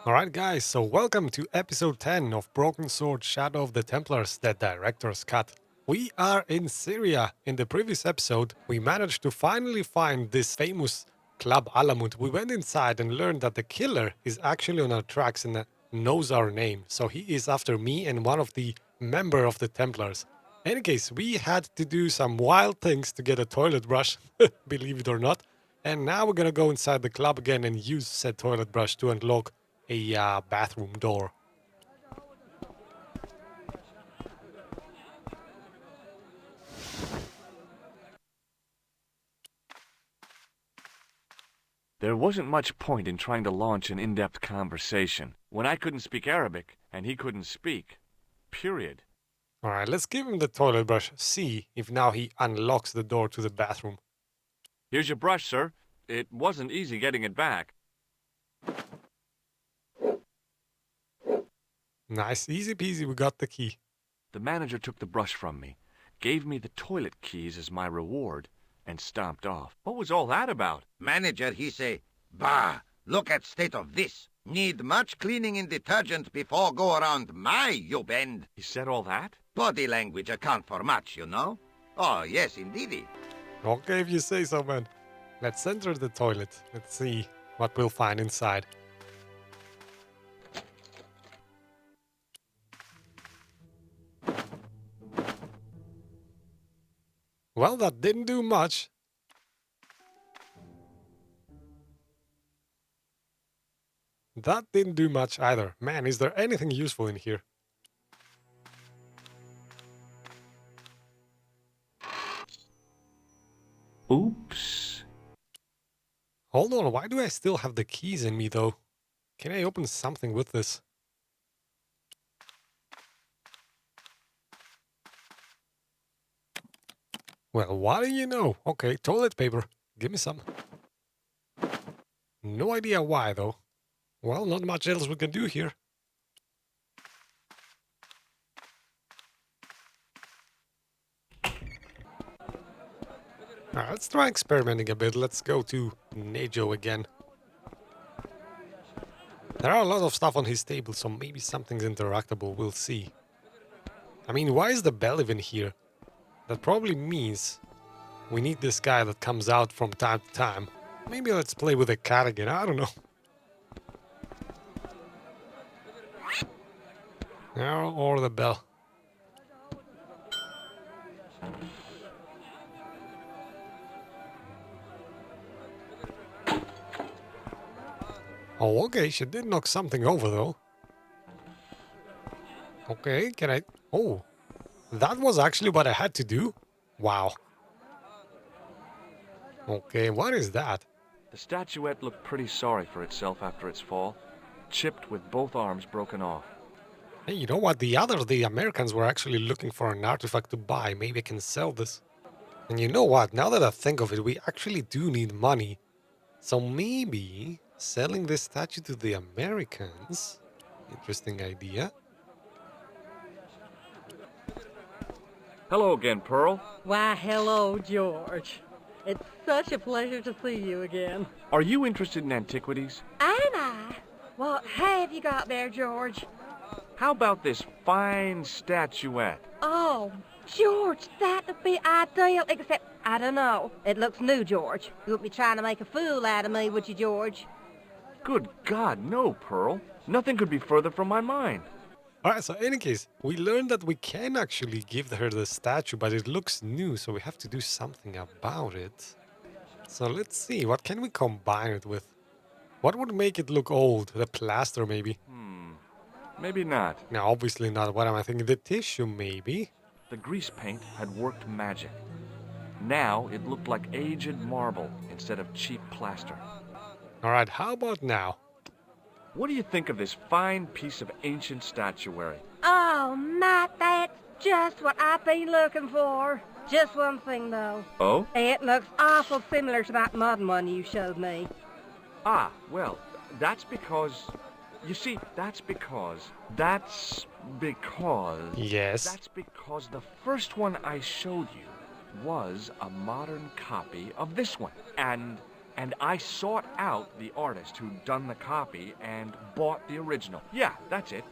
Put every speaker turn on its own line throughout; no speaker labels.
Alright guys, so welcome to episode 10 of Broken Sword Shadow of the Templars, the director's cut. We are in Syria. In the previous episode, we managed to finally find this famous Club Alamut. We went inside and learned that the killer is actually on our tracks and knows our name. So he is after me and one of the member of the Templars. In any case, we had to do some wild things to get a toilet brush, believe it or not. And now we're gonna go inside the club again and use said toilet brush to unlock a bathroom door.
There wasn't much point in trying to launch an in-depth conversation when I couldn't speak Arabic and he couldn't speak. Period.
Alright, let's give him the toilet brush, see if now he unlocks the door to the bathroom.
Here's your brush, sir. It wasn't easy getting it back.
Nice, easy peasy, we got the key.
The manager took the brush from me, gave me the toilet keys as my reward, and stomped off. What was all that about?
Manager, he say, bah, look at state of this. Need much cleaning and detergent before go around my, you bend.
He said all that?
Body language account for much, you know? Oh, yes, indeedy.
Okay, if you say so, man. Let's enter the toilet. Let's see what we'll find inside. Well, that didn't do much. That didn't do much either. Man, is there anything useful in here?
Oops.
Hold on, why do I still have the keys in me though? Can I open something with this? Well, what do you know? Okay, toilet paper. Give me some. No idea why though. Well, not much else we can do here. Alright, let's try experimenting a bit. Let's go to Nejo again. There are a lot of stuff on his table, so maybe something's interactable. We'll see. I mean, why is the bell even here? That probably means we need this guy that comes out from time to time. Maybe let's play with a cat again. I don't know. Or the bell. Oh, okay, she did knock something over, though. Okay, can I... Oh, that was actually what I had to do? Wow. Okay, what is that?
The statuette looked pretty sorry for itself after its fall, chipped with both arms broken off.
Hey, you know what? The Americans were actually looking for an artifact to buy. Maybe I can sell this. And you know what? Now that I think of it, we actually do need money. So maybe selling this statue to the Americans? Interesting idea.
Hello again, Pearl.
Why, hello, George. It's such a pleasure to see you again.
Are you interested in antiquities?
Am I? What have you got there, George?
How about this fine statuette?
Oh, George, that'd be ideal, except, I don't know. It looks new, George. You wouldn't be trying to make a fool out of me, would you, George?
Good God, no, Pearl. Nothing could be further from my mind.
Alright, so in any case, we learned that we can actually give her the statue, but it looks new, so we have to do something about it. So let's see, what can we combine it with? What would make it look old? The plaster, maybe?
Maybe not.
No, obviously not. What am I thinking? The tissue, maybe?
The grease paint had worked magic. Now it looked like aged marble instead of cheap plaster.
Alright, how about now?
What do you think of this fine piece of ancient statuary?
Oh, Matt, that's just what I've been looking for. Just one thing, though.
Oh?
It looks awful similar to that modern one you showed me.
Ah, well, that's because... You see, that's because
Yes.
That's because the first one I showed you was a modern copy of this one. And and I sought out the artist who'd done the copy and bought the original. Yeah, that's it.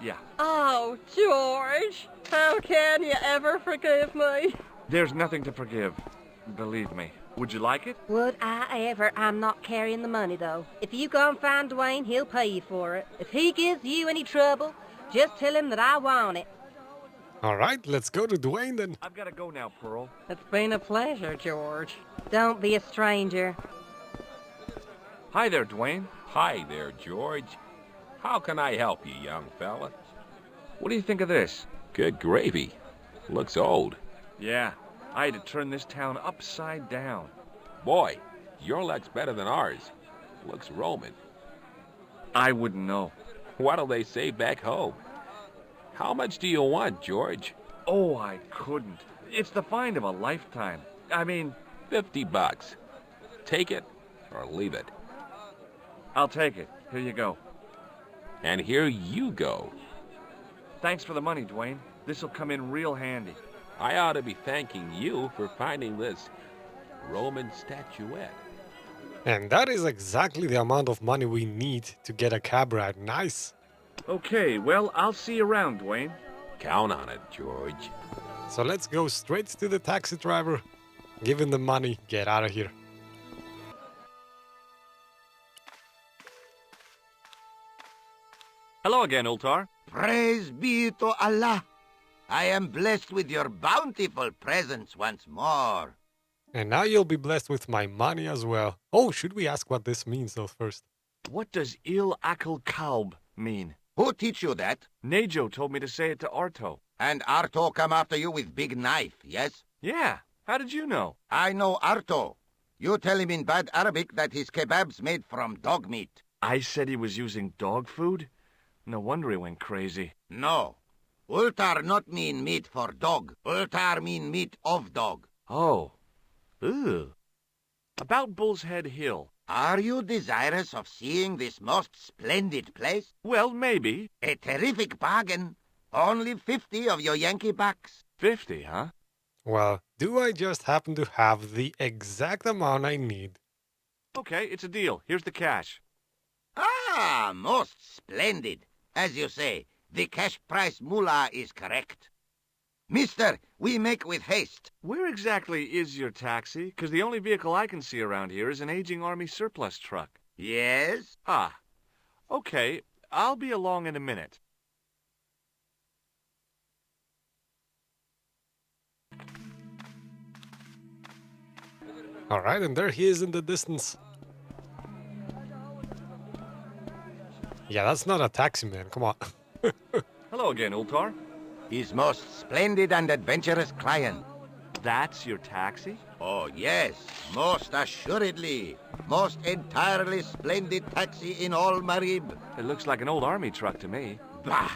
Yeah.
Oh, George, how can you ever forgive me?
There's nothing to forgive, believe me. Would you like it?
Would I ever? I'm not carrying the money, though. If you go and find Dwayne, he'll pay you for it. If he gives you any trouble, just tell him that I want it.
All right, let's go to Dwayne then.
I've got to go now, Pearl.
It's been a pleasure, George. Don't be a stranger.
Hi there, Dwayne.
Hi there, George. How can I help you, young fella?
What do you think of this?
Good gravy. Looks old.
Yeah, I had to turn this town upside down.
Boy, your luck's better than ours. Looks Roman.
I wouldn't know.
What'll they say back home? How much do you want, George?
Oh, I couldn't. It's the find of a lifetime. I mean,
$50. Take it or leave it.
I'll take it. Here you go.
And here you go.
Thanks for the money, Dwayne. This'll come in real handy.
I ought to be thanking you for finding this Roman statuette.
And that is exactly the amount of money we need to get a cab ride. Nice.
Okay, well, I'll see you around, Dwayne.
Count on it, George.
So let's go straight to the taxi driver, give him the money, get out of here.
Hello again, Ultar.
Praise be to Allah. I am blessed with your bountiful presence once more.
And now you'll be blessed with my money as well. Oh, should we ask what this means though first?
What does Il Akal Kalb mean?
Who teach you that?
Nejo told me to say it to Arto.
And Arto come after you with big knife, yes?
Yeah, how did you know?
I know Arto. You tell him in bad Arabic that his kebab's made from dog meat.
I said he was using dog food? No wonder he went crazy.
No. Ultar not mean meat for dog. Ultar mean meat of dog.
Oh. Ew. About Bull's Head Hill.
Are you desirous of seeing this most splendid place?
Well, maybe.
A terrific bargain. Only 50 of your Yankee bucks.
50, huh?
Well, do I just happen to have the exact amount I need?
Okay, it's a deal. Here's the cash.
Ah, most splendid. As you say, the cash price mullah is correct. Mister, we make with haste.
Where exactly is your taxi? Because the only vehicle I can see around here is an aging Army surplus truck.
Yes?
Ah. Okay, I'll be along in a minute.
Alright, and there he is in the distance. Yeah, that's not a taxi, man. Come on.
Hello again, Ultar.
His most splendid and adventurous client.
That's your taxi?
Oh, yes, most assuredly. Most entirely splendid taxi in all Marib.
It looks like an old Army truck to me.
Bah!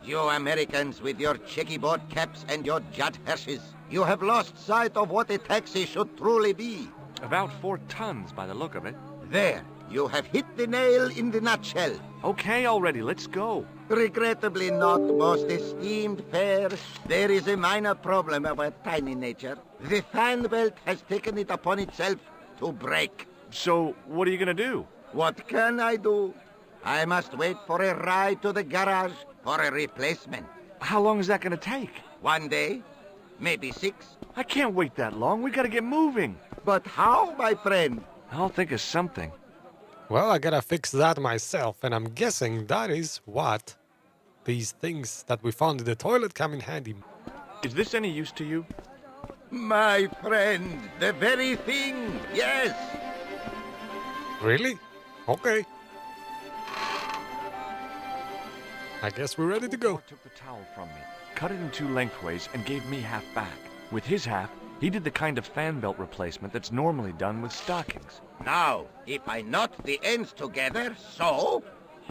You Americans with your checkerboard caps and your Judd Hershes. You have lost sight of what a taxi should truly be.
About 4 tons by the look of it.
There, you have hit the nail in the nutshell.
Okay, already, let's go.
Regrettably not, most esteemed fair. There is a minor problem of a tiny nature. The fan belt has taken it upon itself to break.
So, what are you gonna do?
What can I do? I must wait for a ride to the garage for a replacement.
How long is that gonna take?
1 day, maybe 6.
I can't wait that long. We gotta get moving.
But how, my friend?
I'll think of something.
Well, I gotta fix that myself, and I'm guessing that is what these things that we found in the toilet come in handy.
Is this any use to you?
My friend, the very thing, yes.
Really? Okay. I guess we're ready to go.
Thor took the towel from me, cut it in 2 lengthways, and gave me half back. With his half, he did the kind of fan belt replacement that's normally done with stockings.
Now, if I knot the ends together, so...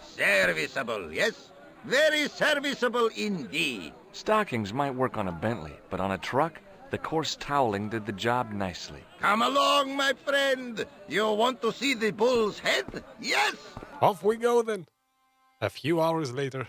Serviceable, yes? Very serviceable indeed.
Stockings might work on a Bentley, but on a truck, the coarse toweling did the job nicely.
Come along, my friend. You want to see the bull's head? Yes?
Off we go then. A few hours later.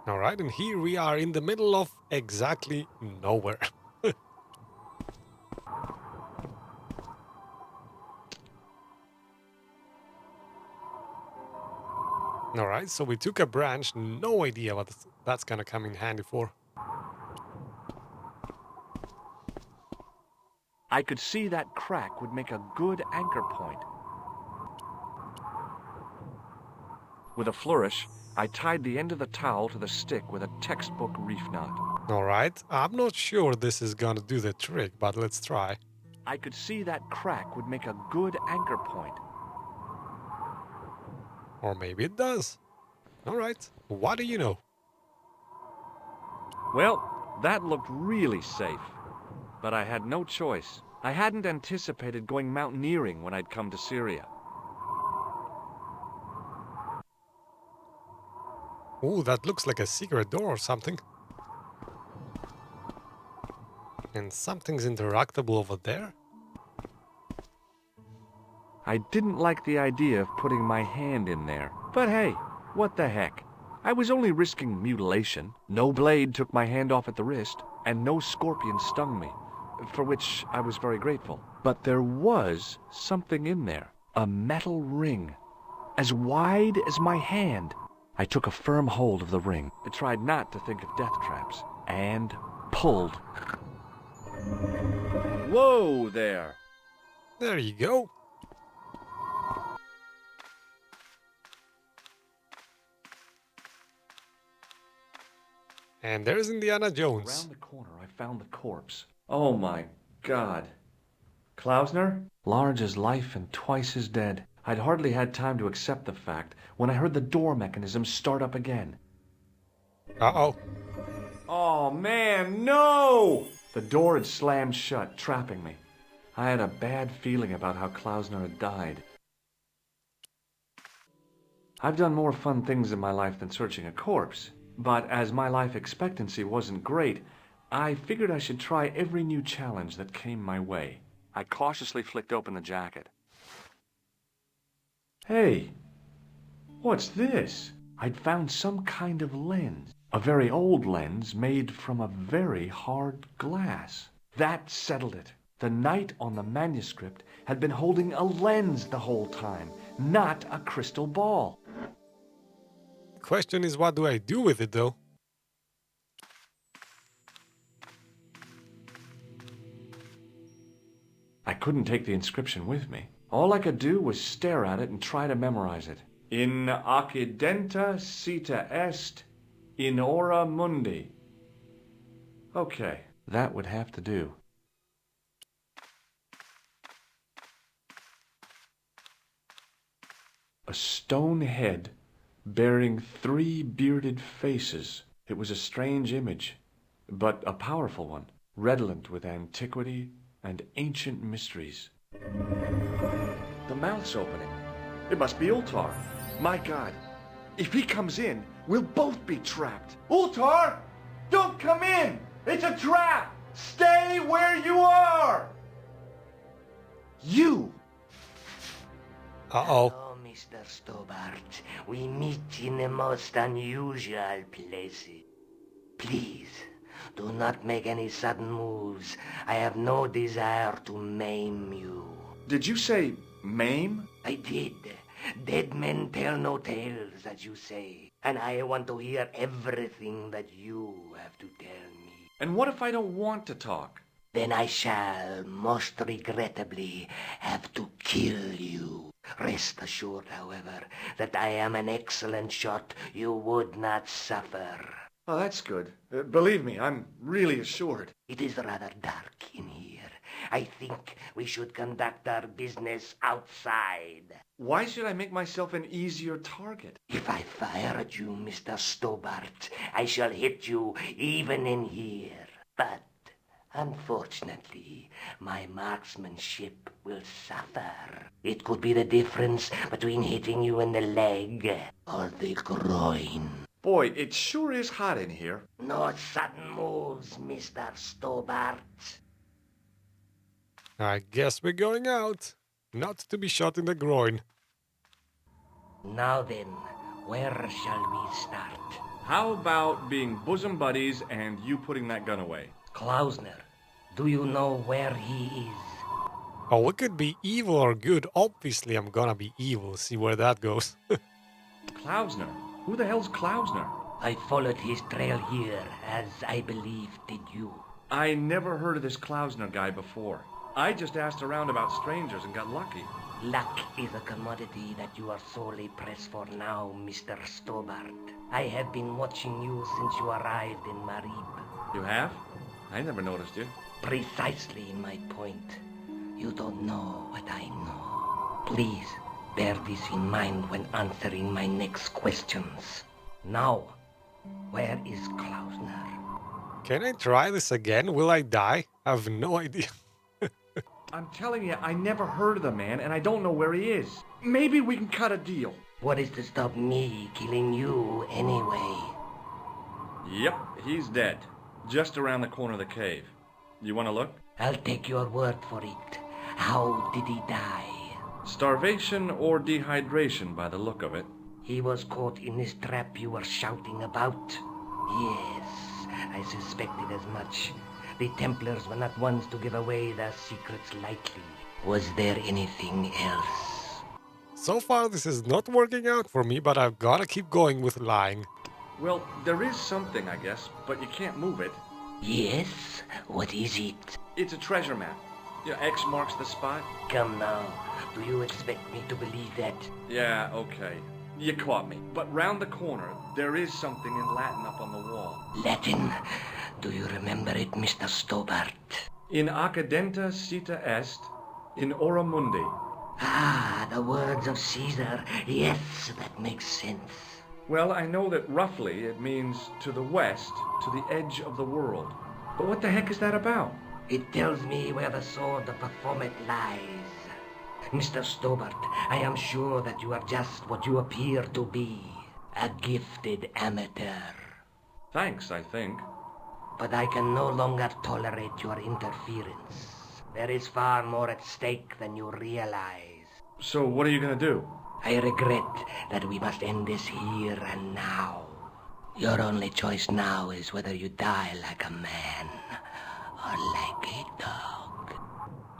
Alright, and here we are in the middle of exactly nowhere. Alright, so we took a branch, no idea what that's gonna come in handy for.
I could see that crack would make a good anchor point. With a flourish, I tied the end of the towel to the stick with a textbook reef knot.
Alright, I'm not sure this is gonna do the trick, but let's try.
I could see that crack would make a good anchor point.
Or maybe it does. Alright, what do you know?
Well, that looked really safe. But I had no choice. I hadn't anticipated going mountaineering when I'd come to Syria.
Ooh, that looks like a secret door or something. And something's interactable over there?
I didn't like the idea of putting my hand in there. But hey, what the heck? I was only risking mutilation. No blade took my hand off at the wrist, and no scorpion stung me, for which I was very grateful. But there was something in there. A metal ring, as wide as my hand. I took a firm hold of the ring. I tried not to think of death traps, and pulled. Whoa there!
There you go. And there's Indiana Jones.
Around the corner, I found the corpse. Oh my God. Klausner? Large as life and twice as dead. I'd hardly had time to accept the fact when I heard the door mechanism start up again.
Uh-oh.
Oh man, no! The door had slammed shut, trapping me. I had a bad feeling about how Klausner had died. I've done more fun things in my life than searching a corpse, but as my life expectancy wasn't great, I figured I should try every new challenge that came my way. I cautiously flicked open the jacket. Hey, what's this? I'd found some kind of lens. A very old lens made from a very hard glass. That settled it. The knight on the manuscript had been holding a lens the whole time, not a crystal ball.
Question is, what do I do with it, though?
I couldn't take the inscription with me. All I could do was stare at it and try to memorize it. In occidenta sita est, in ora mundi. Okay, that would have to do. A stone head bearing 3 bearded faces. It was a strange image, but a powerful one, redolent with antiquity and ancient mysteries. The mouth's opening. It must be Ultar. My God, if he comes in, we'll both be trapped. Ultar! Don't come in! It's a trap! Stay where you are! You!
Uh-oh.
Hello, Mr. Stobbart. We meet in the most unusual places. Please, do not make any sudden moves. I have no desire to maim you.
Did you say maim?
I did. Dead men tell no tales, as you say. And I want to hear everything that you have to tell me.
And what if I don't want to talk?
Then I shall, most regrettably, have to kill you. Rest assured, however, that I am an excellent shot you would not suffer.
Oh, that's good. Believe me, I'm really assured.
It is rather dark in here. I think we should conduct our business outside.
Why should I make myself an easier target?
If I fire at you, Mr. Stobbart, I shall hit you even in here. But unfortunately, my marksmanship will suffer. It could be the difference between hitting you in the leg or the groin.
Boy, it sure is hot in here.
No sudden moves, Mr. Stobbart.
I guess we're going out. Not to be shot in the groin.
Now then, where shall we start?
How about being bosom buddies and you putting that gun away?
Klausner, do you know where he is?
Oh, we could be evil or good. Obviously, I'm gonna be evil. See where that goes.
Klausner? Who the hell's Klausner?
I followed his trail here, as I believe did you.
I never heard of this Klausner guy before. I just asked around about strangers and got lucky.
Luck is a commodity that you are sorely pressed for now, Mr. Stobbart. I have been watching you since you arrived in Marib.
You have? I never noticed you.
Precisely my point. You don't know what I know. Please, bear this in mind when answering my next questions. Now, where is Klausner?
Can I try this again? Will I die? I have no idea.
I'm telling you, I never heard of the man and I don't know where he is. Maybe we can cut a deal.
What is to stop me killing you anyway?
Yep, he's dead. Just around the corner of the cave. You want to look?
I'll take your word for it. How did he die?
Starvation or dehydration by the look of it.
He was caught in this trap you were shouting about. Yes, I suspected as much. The Templars were not ones to give away their secrets lightly. Was there anything else?
So far, this is not working out for me, but I've gotta keep going with lying.
Well, there is something, I guess, but you can't move it.
Yes? What is it?
It's a treasure map. X marks the spot.
Come now. Do you expect me to believe that?
Yeah, okay. You caught me. But round the corner, there is something in Latin up on the wall.
Latin? Do you remember it, Mr. Stobbart?
In accidenta cita est, in ora mundi.
Ah, the words of Caesar. Yes, that makes sense.
Well, I know that roughly it means to the west, to the edge of the world. But what the heck is that about?
It tells me where the sword of Baphomet lies. Mr. Stobbart, I am sure that you are just what you appear to be. A gifted amateur.
Thanks, I think.
But I can no longer tolerate your interference. There is far more at stake than you realize.
So what are you gonna do?
I regret that we must end this here and now. Your only choice now is whether you die like a man or like a dog.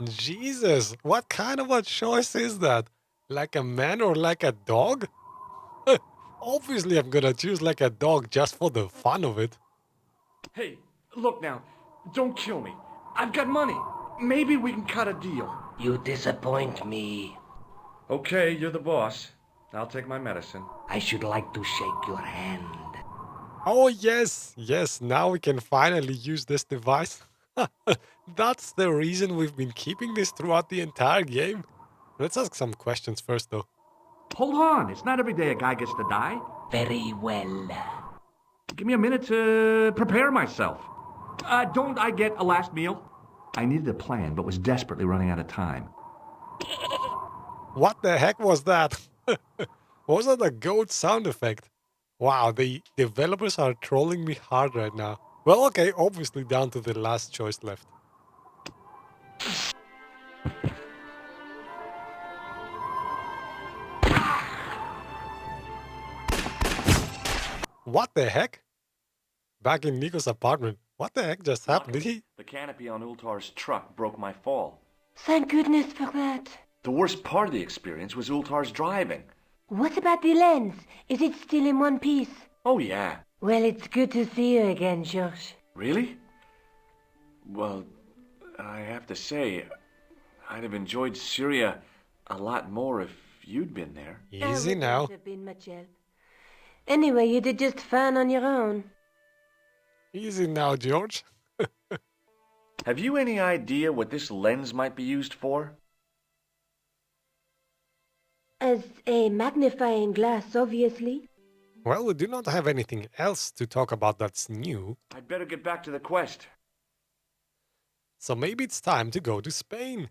Jesus, what kind of a choice is that? Like a man or like a dog? Obviously, I'm gonna choose like a dog just for the fun of it.
Hey, look now. Don't kill me. I've got money. Maybe we can cut a deal.
You disappoint me.
Okay, you're the boss. I'll take my medicine.
I should like to shake your hand.
Oh yes, yes, now we can finally use this device. That's the reason we've been keeping this throughout the entire game. Let's ask some questions first though.
Hold on. It's not every day a guy gets to die.
Very well.
Give me a minute to prepare myself. Don't I get a last meal? I needed a plan, but was desperately running out of time.
What the heck was that? Was that a goat sound effect? Wow, the developers are trolling me hard right now. Well, okay, obviously down to the last choice left. What the heck? Back in Nico's apartment. What the heck just happened? Did he?
The canopy on Ultar's truck broke my fall.
Thank goodness for that.
The worst part of the experience was Ultar's driving.
What about the lens? Is it still in one piece?
Oh, yeah.
Well, it's good to see you again, George.
Really? Well, I have to say, I'd have enjoyed Syria a lot more if you'd been there.
Easy now.
Have been much help. Anyway, you did just fine on your own.
Easy now, George.
Have you any idea what this lens might be used for?
As a magnifying glass, obviously.
Well, we do not have anything else to talk about that's new.
I'd better get back to the quest.
So maybe it's time to go to Spain.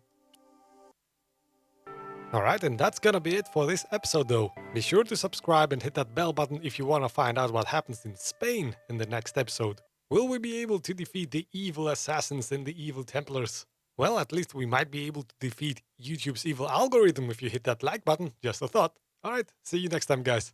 Alright, and that's gonna be it for this episode though. Be sure to subscribe and hit that bell button if you wanna find out what happens in Spain in the next episode. Will we be able to defeat the evil assassins and the evil Templars? Well, at least we might be able to defeat YouTube's evil algorithm if you hit that like button. Just a thought. Alright, see you next time, guys.